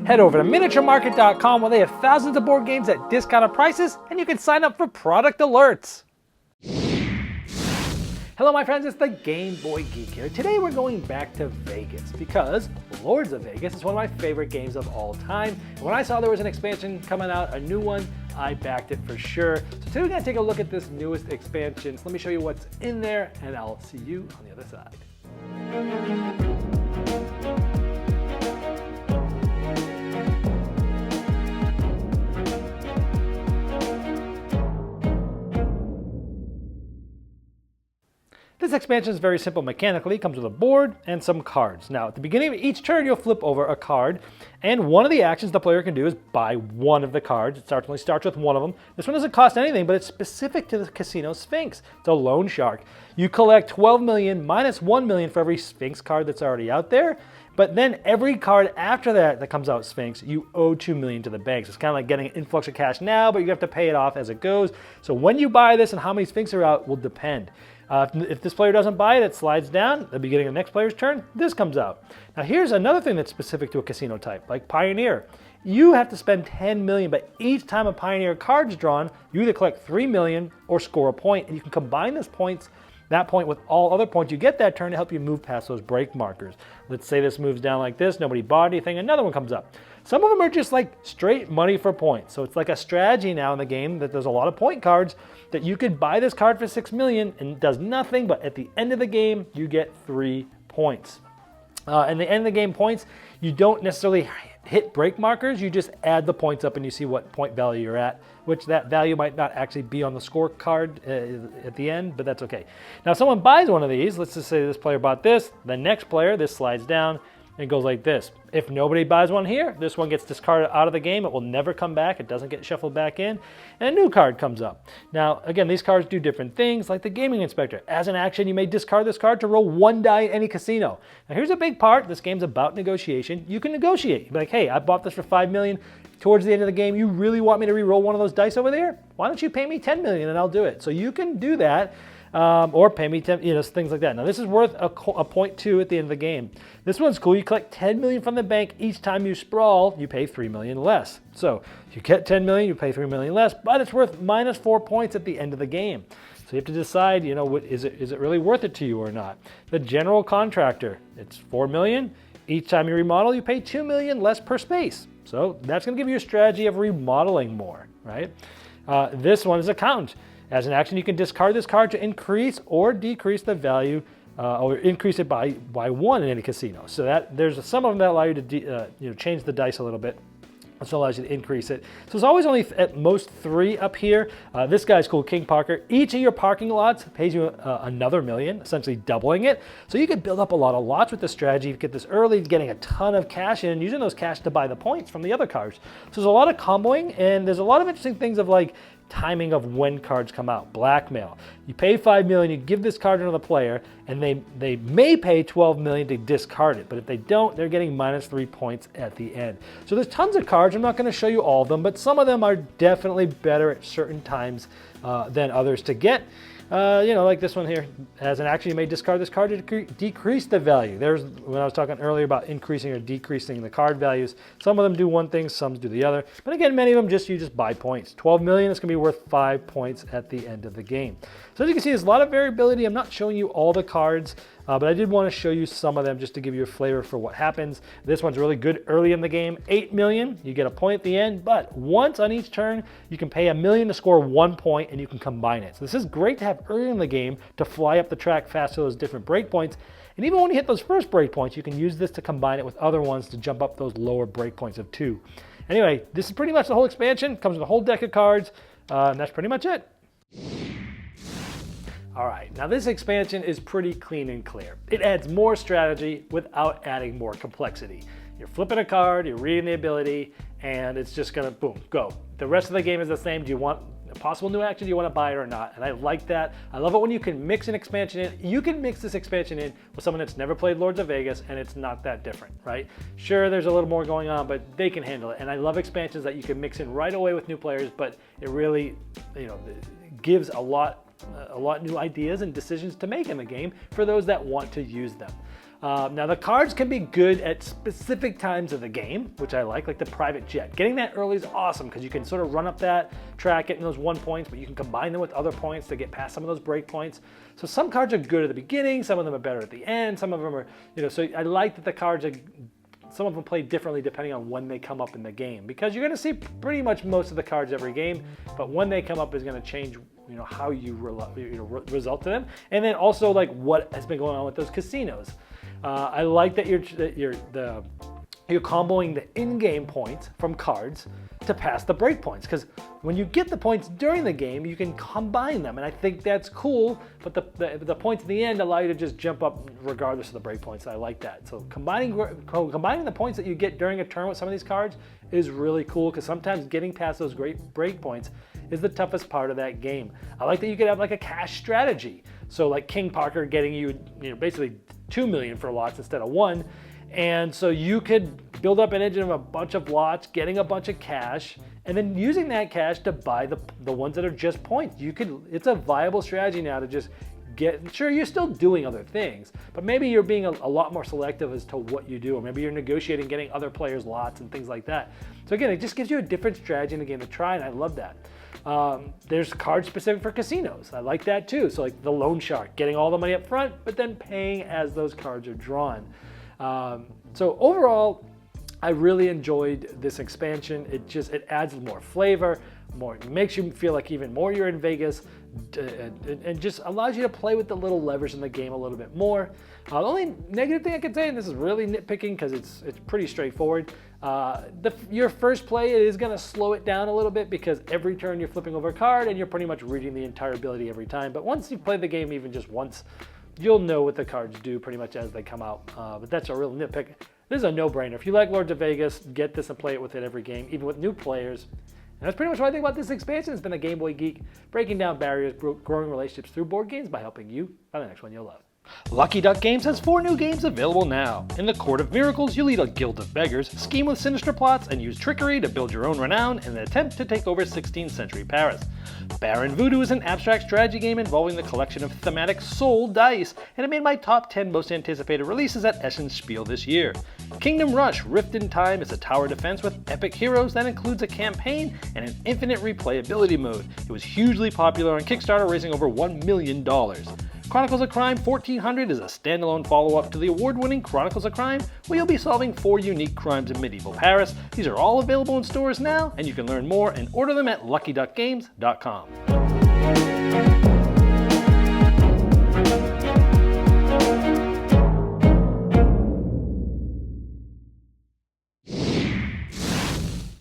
Head over to miniaturemarket.com where they have thousands of board games at discounted prices, and you can sign up for product alerts. Hello my friends, it's the Game Boy Geek here. Today we're going back to Vegas because Lords of Vegas is one of my favorite games of all time. And when I saw there was an expansion coming out, a new one, I backed it for sure. So today we're going to take a look at this newest expansion. So let me show you what's in there and I'll see you on the other side. This expansion is very simple mechanically. It comes with a board and some cards. Now, at the beginning of each turn, you'll flip over a card, and one of the actions the player can do is buy one of the cards. It only starts with one of them. This one doesn't cost anything, but it's specific to the Casino Sphinx. It's a loan shark. You collect 12 million minus 1 million for every Sphinx card that's already out there, but then every card after that comes out Sphinx, you owe 2 million to the bank. So it's kind of like getting an influx of cash now, but you have to pay it off as it goes. So when you buy this and how many Sphinx are out will depend. If this player doesn't buy it, it slides down. At the beginning of the next player's turn, this comes out. Now here's another thing that's specific to a casino type, like Pioneer. You have to spend 10 million, but each time a Pioneer card's drawn, you either collect 3 million or score a point, and you can combine that point with all other points you get that turn to help you move past those break markers. Let's say this moves down like this, nobody bought anything, another one comes up. Some of them are just like straight money for points. So it's like a strategy now in the game that there's a lot of point cards that you could buy this card for 6 million and it does nothing, but at the end of the game, you get 3 points. And the end of the game points, you don't necessarily hit break markers, you just add the points up and you see what point value you're at, which that value might not actually be on the scorecard at the end, but that's okay. Now if someone buys one of these, let's just say this player bought this, the next player, this slides down, and goes like this. If nobody buys one here, this one gets discarded out of the game. It will never come back. It doesn't get shuffled back in. And a new card comes up. Now, again, these cards do different things, like the Gaming Inspector. As an action, you may discard this card to roll 1 die in any casino. Now, here's a big part. This game's about negotiation. You can negotiate. You'd be like, hey, I bought this for 5 million. Towards the end of the game, you really want me to re-roll one of those dice over there? Why don't you pay me 10 million and I'll do it? So you can do that. Or pay me 10, things like that. Now this is worth a 0.2 at the end of the game. This one's cool. You collect 10 million from the bank. Each time you sprawl, you pay 3 million less. So if you get 10 million, you pay 3 million less, but it's worth minus 4 points at the end of the game. So you have to decide, is it really worth it to you or not? The General Contractor, it's 4 million. Each time you remodel, you pay 2 million less per space. So that's going to give you a strategy of remodeling more, right? This one is Accountant. As an action, you can discard this card to increase or decrease the value, or increase it by 1 in any casino. So there's some of them that allow you to change the dice a little bit. This allows you to increase it. So there's always only at most 3 up here. This guy's cool, King Parker. Each of your parking lots pays you another million, essentially doubling it. So you can build up a lot of lots with this strategy. You get this early, getting a ton of cash in, and using those cash to buy the points from the other cards. So there's a lot of comboing, and there's a lot of interesting things of like timing of when cards come out. Blackmail. You pay 5 million, you give this card to another player, and they may pay 12 million to discard it, but if they don't, they're getting minus 3 points at the end. So there's tons of cards. I'm not going to show you all of them, but some of them are definitely better at certain times than others to get. Like this one here. As an action, you may discard this card to decrease the value. There's when I was talking earlier about increasing or decreasing the card values. Some of them do one thing, some do the other. But again, many of them you just buy points. 12 million is going to be worth 5 points at the end of the game. So as you can see, there's a lot of variability. I'm not showing you all the cards, but I did want to show you some of them just to give you a flavor for what happens. This one's really good early in the game. 8 million, you get a point at the end, but once on each turn, you can pay 1 million to score 1 point and you can combine it. So this is great to have early in the game to fly up the track fast to those different break points. And even when you hit those first break points, you can use this to combine it with other ones to jump up those lower break points of 2. Anyway, this is pretty much the whole expansion. Comes with a whole deck of cards, and that's pretty much it. All right, now this expansion is pretty clean and clear. It adds more strategy without adding more complexity. You're flipping a card, you're reading the ability, and it's just gonna, boom, go. The rest of the game is the same. Do you want a possible new action? Do you want to buy it or not? And I like that. I love it when you can mix an expansion in. You can mix this expansion in with someone that's never played Lords of Vegas, and it's not that different, right? Sure, there's a little more going on, but they can handle it. And I love expansions that you can mix in right away with new players, but it really, gives a lot new ideas and decisions to make in the game for those that want to use them. Now the cards can be good at specific times of the game, which I like the private jet. Getting that early is awesome because you can sort of run up that track, getting those 1 points, but you can combine them with other points to get past some of those break points. So some cards are good at the beginning, some of them are better at the end, some of them are, so I like that the cards are, some of them play differently depending on when they come up in the game, because you're going to see pretty much most of the cards every game, but when they come up is going to change how you result to them, and then also what has been going on with those casinos. I like that you're comboing the in-game points from cards to pass the break points, because when you get the points during the game, you can combine them, and I think that's cool, but the points at the end allow you to just jump up regardless of the break points. I like that. So combining the points that you get during a turn with some of these cards is really cool, because sometimes getting past those great break points is the toughest part of that game. I like that you could have a cash strategy. So King Parker getting you basically 2 million for lots instead of 1. And so you could build up an engine of a bunch of lots, getting a bunch of cash, and then using that cash to buy the ones that are just points. It's a viable strategy now to just sure, you're still doing other things, but maybe you're being a lot more selective as to what you do, or maybe you're negotiating getting other players lots and things like that. So again, it just gives you a different strategy in the game to try, and I love that. There's cards specific for casinos. I like that too. So the Loan Shark, getting all the money up front, but then paying as those cards are drawn. So overall, I really enjoyed this expansion. It adds more flavor, it makes you feel like even more you're in Vegas, and just allows you to play with the little levers in the game a little bit more. The only negative thing I could say, and this is really nitpicking because it's pretty straightforward, your first play is going to slow it down a little bit, because every turn you're flipping over a card and you're pretty much reading the entire ability every time. But once you play the game even just once, you'll know what the cards do pretty much as they come out. But that's a real nitpick. This is a no-brainer. If you like Lords of Vegas, get this and play it with it every game, even with new players. And that's pretty much what I think about this expansion. It's been a Game Boy Geek, breaking down barriers, growing relationships through board games by helping you find the next one you'll love. Lucky Duck Games has 4 new games available now. In the Court of Miracles, you lead a guild of beggars, scheme with sinister plots, and use trickery to build your own renown in an attempt to take over 16th century Paris. Baron Voodoo is an abstract strategy game involving the collection of thematic soul dice, and it made my top 10 most anticipated releases at Essen Spiel this year. Kingdom Rush Rift in Time is a tower defense with epic heroes that includes a campaign and an infinite replayability mode. It was hugely popular on Kickstarter, raising over $1 million. Chronicles of Crime 1400 is a standalone follow-up to the award-winning Chronicles of Crime, where you'll be solving 4 unique crimes in medieval Paris. These are all available in stores now, and you can learn more and order them at luckyduckgames.com.